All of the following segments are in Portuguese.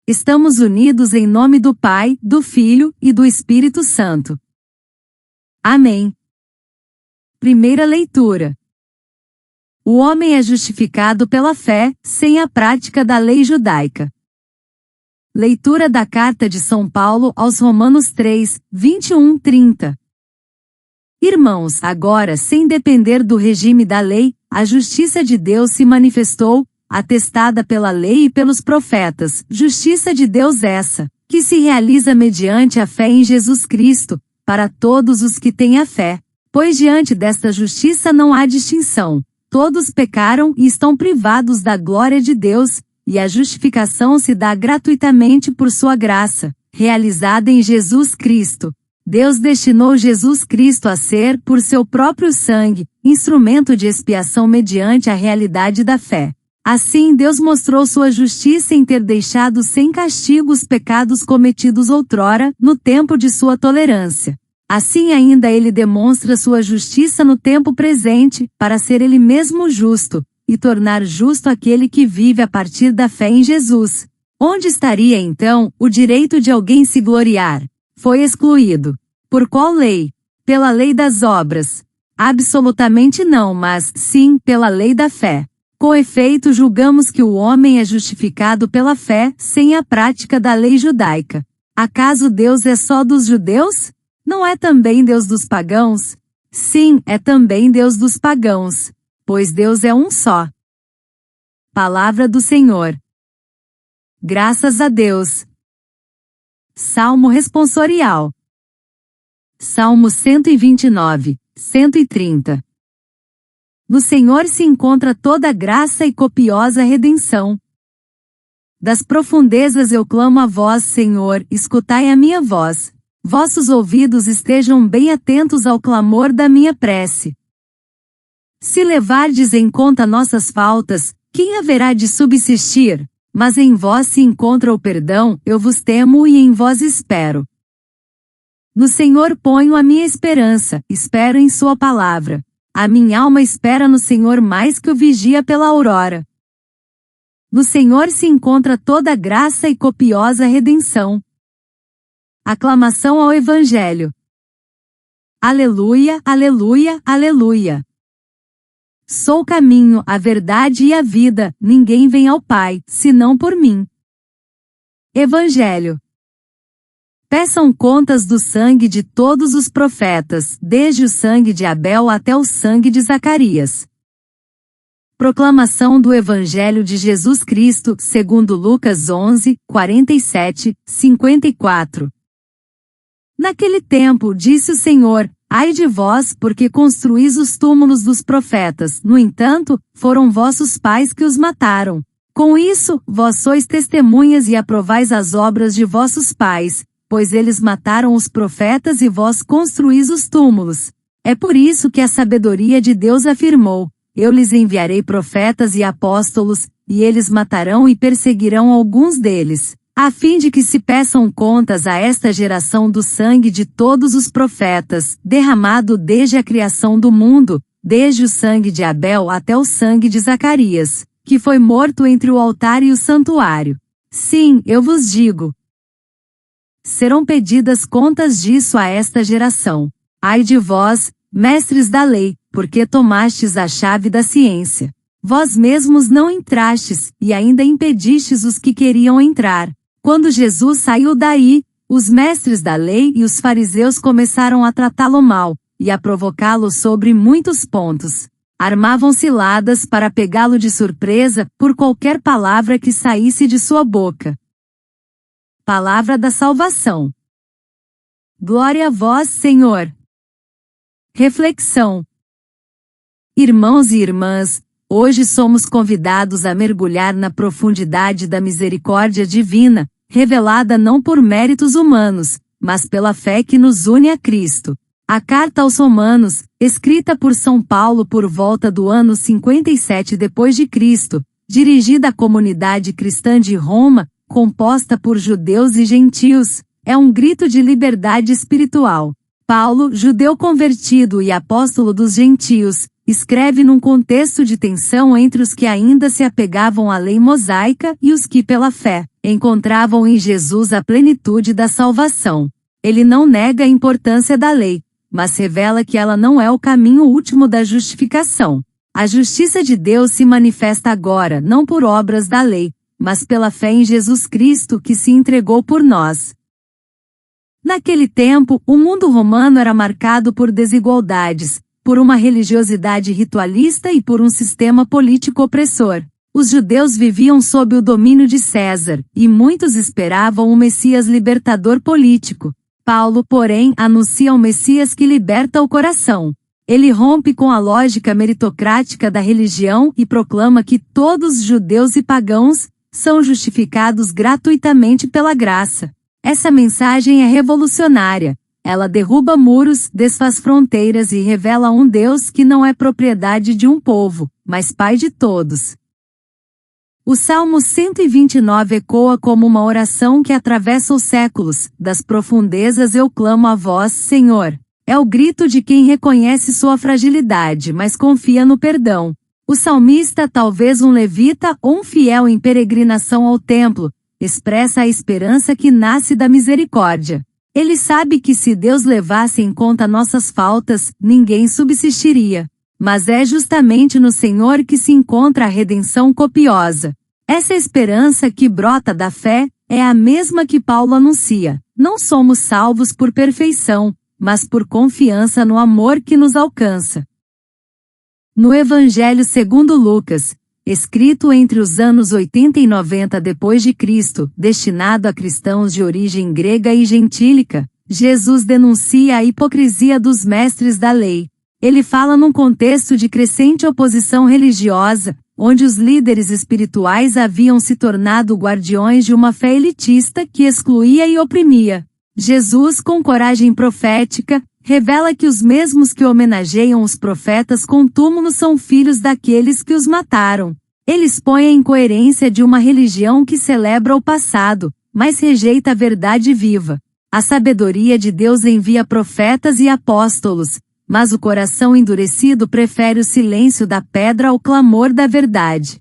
Estamos unidos em nome do Pai, do Filho e do Espírito Santo. Amém. Primeira leitura. O homem é justificado pela fé, sem a prática da lei judaica. Leitura da Carta de São Paulo aos Romanos 3, 21-30. Irmãos, agora, sem depender do regime da lei, a justiça de Deus se manifestou, atestada pela lei e pelos profetas, justiça de Deus essa, que se realiza mediante a fé em Jesus Cristo, para todos os que têm a fé. Pois diante desta justiça não há distinção. Todos pecaram e estão privados da glória de Deus, e a justificação se dá gratuitamente por sua graça, realizada em Jesus Cristo. Deus destinou Jesus Cristo a ser, por seu próprio sangue, instrumento de expiação mediante a realidade da fé. Assim Deus mostrou sua justiça em ter deixado sem castigo os pecados cometidos outrora, no tempo de sua tolerância. Assim ainda ele demonstra sua justiça no tempo presente, para ser ele mesmo justo, e tornar justo aquele que vive a partir da fé em Jesus. Onde estaria então o direito de alguém se gloriar? Foi excluído. Por qual lei? Pela lei das obras? Absolutamente não, mas, sim, pela lei da fé. Com efeito, julgamos que o homem é justificado pela fé, sem a prática da lei judaica. Acaso Deus é só dos judeus? Não é também Deus dos pagãos? Sim, é também Deus dos pagãos, pois Deus é um só. Palavra do Senhor. Graças a Deus. Salmo responsorial. Salmo 129, 130. No Senhor se encontra toda graça e copiosa redenção. Das profundezas eu clamo a vós, Senhor, escutai a minha voz. Vossos ouvidos estejam bem atentos ao clamor da minha prece. Se levardes em conta nossas faltas, quem haverá de subsistir? Mas em vós se encontra o perdão, eu vos temo e em vós espero. No Senhor ponho a minha esperança, espero em sua palavra. A minha alma espera no Senhor mais que o vigia pela aurora. No Senhor se encontra toda graça e copiosa redenção. Aclamação ao Evangelho. Aleluia, aleluia, aleluia. Sou o caminho, a verdade e a vida, ninguém vem ao Pai, senão por mim. Evangelho. Peçam contas do sangue de todos os profetas, desde o sangue de Abel até o sangue de Zacarias. Proclamação do Evangelho de Jesus Cristo, segundo Lucas 11, 47, 54. Naquele tempo, disse o Senhor, ai de vós, porque construís os túmulos dos profetas, no entanto, foram vossos pais que os mataram. Com isso, vós sois testemunhas e aprovais as obras de vossos pais, pois eles mataram os profetas e vós construís os túmulos. É por isso que a sabedoria de Deus afirmou, eu lhes enviarei profetas e apóstolos, e eles matarão e perseguirão alguns deles, a fim de que se peçam contas a esta geração do sangue de todos os profetas, derramado desde a criação do mundo, desde o sangue de Abel até o sangue de Zacarias, que foi morto entre o altar e o santuário. Sim, eu vos digo. Serão pedidas contas disso a esta geração. Ai de vós, mestres da lei, porque tomastes a chave da ciência. Vós mesmos não entrastes, e ainda impedistes os que queriam entrar. Quando Jesus saiu daí, os mestres da lei e os fariseus começaram a tratá-lo mal, e a provocá-lo sobre muitos pontos. Armavam ciladas para pegá-lo de surpresa, por qualquer palavra que saísse de sua boca. Palavra da salvação. Glória a vós, Senhor. Reflexão. Irmãos e irmãs, hoje somos convidados a mergulhar na profundidade da misericórdia divina, revelada não por méritos humanos, mas pela fé que nos une a Cristo. A carta aos Romanos, escrita por São Paulo por volta do ano 57 d.C., dirigida à comunidade cristã de Roma, composta por judeus e gentios, é um grito de liberdade espiritual. Paulo, judeu convertido e apóstolo dos gentios, escreve num contexto de tensão entre os que ainda se apegavam à lei mosaica e os que pela fé, encontravam em Jesus a plenitude da salvação. Ele não nega a importância da lei, mas revela que ela não é o caminho último da justificação. A justiça de Deus se manifesta agora não por obras da lei, mas pela fé em Jesus Cristo que se entregou por nós. Naquele tempo, o mundo romano era marcado por desigualdades, por uma religiosidade ritualista e por um sistema político opressor. Os judeus viviam sob o domínio de César, e muitos esperavam um Messias libertador político. Paulo, porém, anuncia um Messias que liberta o coração. Ele rompe com a lógica meritocrática da religião e proclama que todos, judeus e pagãos, são justificados gratuitamente pela graça. Essa mensagem é revolucionária. Ela derruba muros, desfaz fronteiras e revela um Deus que não é propriedade de um povo, mas Pai de todos. O Salmo 129 ecoa como uma oração que atravessa os séculos. Das profundezas eu clamo a vós, Senhor. É o grito de quem reconhece sua fragilidade, mas confia no perdão. O salmista, talvez um levita ou um fiel em peregrinação ao templo, expressa a esperança que nasce da misericórdia. Ele sabe que se Deus levasse em conta nossas faltas, ninguém subsistiria. Mas é justamente no Senhor que se encontra a redenção copiosa. Essa esperança que brota da fé é a mesma que Paulo anuncia. Não somos salvos por perfeição, mas por confiança no amor que nos alcança. No Evangelho segundo Lucas, escrito entre os anos 80 e 90 depois de Cristo, destinado a cristãos de origem grega e gentílica, Jesus denuncia a hipocrisia dos mestres da lei. Ele fala num contexto de crescente oposição religiosa, onde os líderes espirituais haviam se tornado guardiões de uma fé elitista que excluía e oprimia. Jesus, com coragem profética, revela que os mesmos que homenageiam os profetas com túmulos são filhos daqueles que os mataram. Ele expõe a incoerência de uma religião que celebra o passado, mas rejeita a verdade viva. A sabedoria de Deus envia profetas e apóstolos, mas o coração endurecido prefere o silêncio da pedra ao clamor da verdade.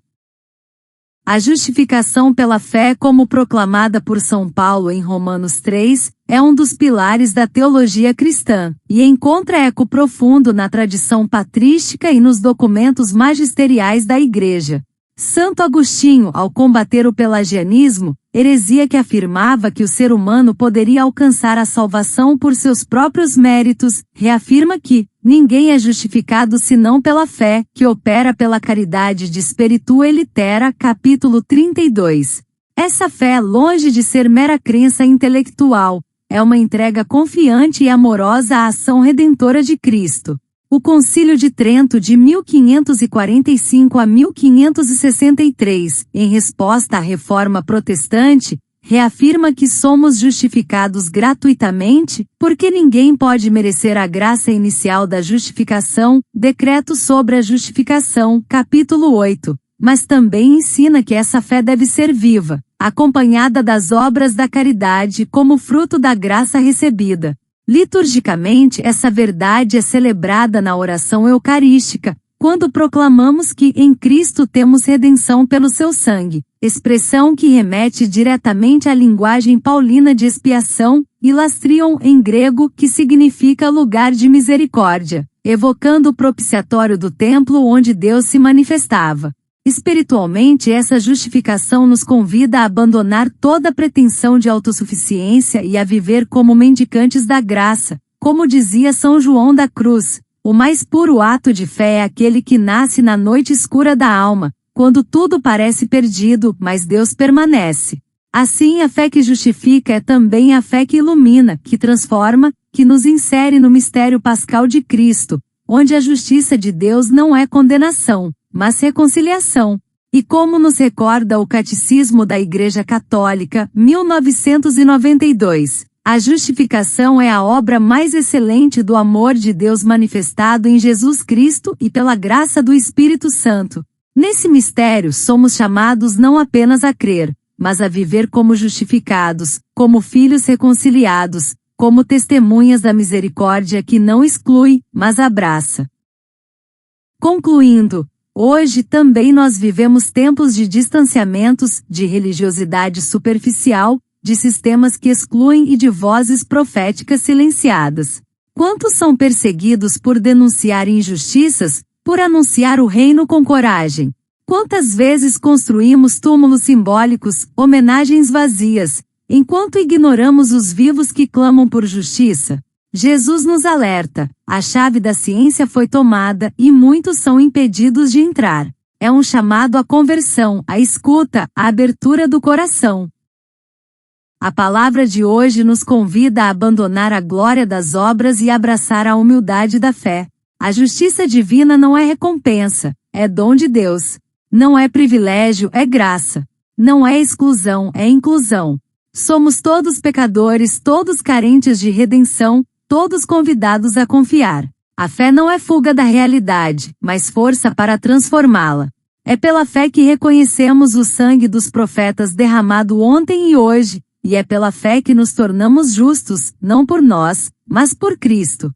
A justificação pela fé, como proclamada por São Paulo em Romanos 3, é um dos pilares da teologia cristã, e encontra eco profundo na tradição patrística e nos documentos magisteriais da Igreja. Santo Agostinho, ao combater o pelagianismo, heresia que afirmava que o ser humano poderia alcançar a salvação por seus próprios méritos, reafirma que ninguém é justificado senão pela fé, que opera pela caridade de Spiritua Litera, capítulo 32. Essa fé, longe de ser mera crença intelectual, é uma entrega confiante e amorosa à ação redentora de Cristo. O Concílio de Trento de 1545 a 1563, em resposta à Reforma Protestante, reafirma que somos justificados gratuitamente, porque ninguém pode merecer a graça inicial da justificação, Decreto sobre a Justificação, capítulo 8, mas também ensina que essa fé deve ser viva, acompanhada das obras da caridade como fruto da graça recebida. Liturgicamente, essa verdade é celebrada na oração eucarística, quando proclamamos que em Cristo temos redenção pelo seu sangue, expressão que remete diretamente à linguagem paulina de expiação, ilastrion em grego, que significa lugar de misericórdia, evocando o propiciatório do templo onde Deus se manifestava. Espiritualmente, essa justificação nos convida a abandonar toda pretensão de autossuficiência e a viver como mendicantes da graça. Como dizia São João da Cruz, o mais puro ato de fé é aquele que nasce na noite escura da alma, quando tudo parece perdido, mas Deus permanece. Assim, a fé que justifica é também a fé que ilumina, que transforma, que nos insere no mistério pascal de Cristo, onde a justiça de Deus não é condenação, mas reconciliação. E como nos recorda o Catecismo da Igreja Católica, 1992, a justificação é a obra mais excelente do amor de Deus manifestado em Jesus Cristo e pela graça do Espírito Santo. Nesse mistério somos chamados não apenas a crer, mas a viver como justificados, como filhos reconciliados, como testemunhas da misericórdia que não exclui, mas abraça. Concluindo, Hoje também nós vivemos tempos de distanciamentos, de religiosidade superficial, de sistemas que excluem e de vozes proféticas silenciadas. Quantos são perseguidos por denunciar injustiças, por anunciar o reino com coragem? Quantas vezes construímos túmulos simbólicos, homenagens vazias, enquanto ignoramos os vivos que clamam por justiça? Jesus nos alerta, a chave da ciência foi tomada e muitos são impedidos de entrar. É um chamado à conversão, à escuta, à abertura do coração. A palavra de hoje nos convida a abandonar a glória das obras e abraçar a humildade da fé. A justiça divina não é recompensa, é dom de Deus. Não é privilégio, é graça. Não é exclusão, é inclusão. Somos todos pecadores, todos carentes de redenção, todos convidados a confiar. A fé não é fuga da realidade, mas força para transformá-la. É pela fé que reconhecemos o sangue dos profetas derramado ontem e hoje, e é pela fé que nos tornamos justos, não por nós, mas por Cristo.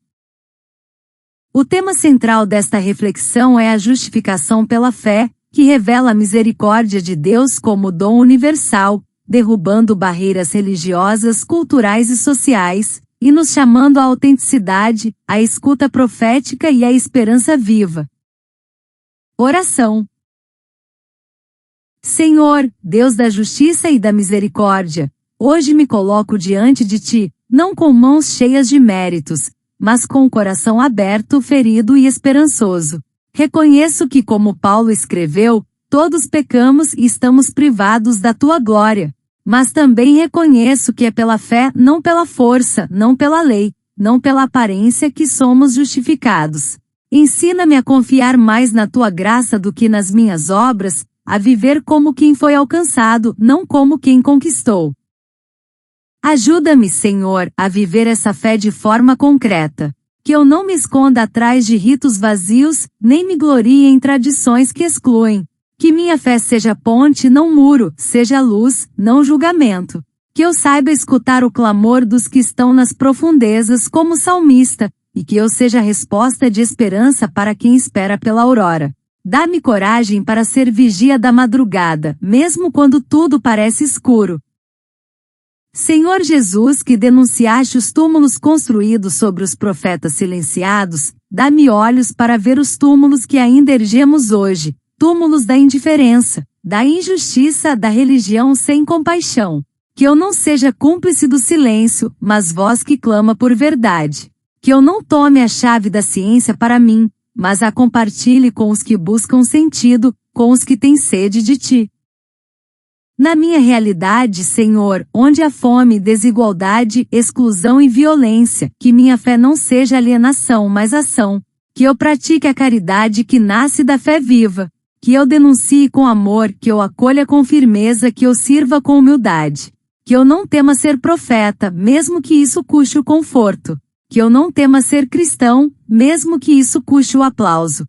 O tema central desta reflexão é a justificação pela fé, que revela a misericórdia de Deus como dom universal, derrubando barreiras religiosas, culturais e sociais, e nos chamando à autenticidade, à escuta profética e à esperança viva. Oração. Senhor, Deus da justiça e da misericórdia, hoje me coloco diante de Ti, não com mãos cheias de méritos, mas com o coração aberto, ferido e esperançoso. Reconheço que, como Paulo escreveu, todos pecamos e estamos privados da Tua glória. Mas também reconheço que é pela fé, não pela força, não pela lei, não pela aparência que somos justificados. Ensina-me a confiar mais na Tua graça do que nas minhas obras, a viver como quem foi alcançado, não como quem conquistou. Ajuda-me, Senhor, a viver essa fé de forma concreta. Que eu não me esconda atrás de ritos vazios, nem me glorie em tradições que excluem. Que minha fé seja ponte, não muro, seja luz, não julgamento. Que eu saiba escutar o clamor dos que estão nas profundezas como salmista, e que eu seja resposta de esperança para quem espera pela aurora. Dá-me coragem para ser vigia da madrugada, mesmo quando tudo parece escuro. Senhor Jesus, que denunciaste os túmulos construídos sobre os profetas silenciados, dá-me olhos para ver os túmulos que ainda erguemos hoje, túmulos da indiferença, da injustiça, da religião sem compaixão. Que eu não seja cúmplice do silêncio, mas voz que clama por verdade. Que eu não tome a chave da ciência para mim, mas a compartilhe com os que buscam sentido, com os que têm sede de Ti. Na minha realidade, Senhor, onde há fome, desigualdade, exclusão e violência, que minha fé não seja alienação, mas ação. Que eu pratique a caridade que nasce da fé viva. Que eu denuncie com amor, que eu acolha com firmeza, que eu sirva com humildade. Que eu não tema ser profeta, mesmo que isso custe o conforto. Que eu não tema ser cristão, mesmo que isso custe o aplauso.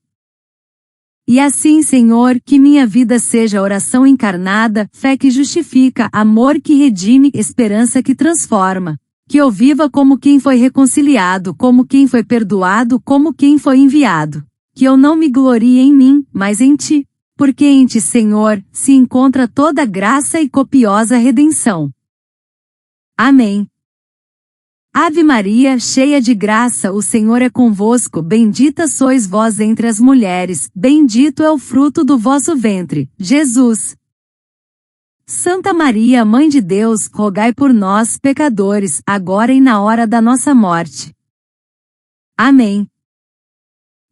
E assim, Senhor, que minha vida seja oração encarnada, fé que justifica, amor que redime, esperança que transforma. Que eu viva como quem foi reconciliado, como quem foi perdoado, como quem foi enviado. Que eu não me glorie em mim, mas em Ti. Porque em Ti, Senhor, se encontra toda graça e copiosa redenção. Amém. Ave Maria, cheia de graça, o Senhor é convosco, bendita sois vós entre as mulheres, bendito é o fruto do vosso ventre, Jesus. Santa Maria, Mãe de Deus, rogai por nós, pecadores, agora e na hora da nossa morte. Amém.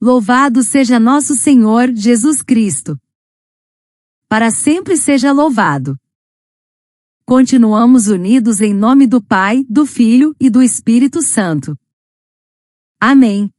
Louvado seja nosso Senhor Jesus Cristo. Para sempre seja louvado. Continuamos unidos em nome do Pai, do Filho e do Espírito Santo. Amém.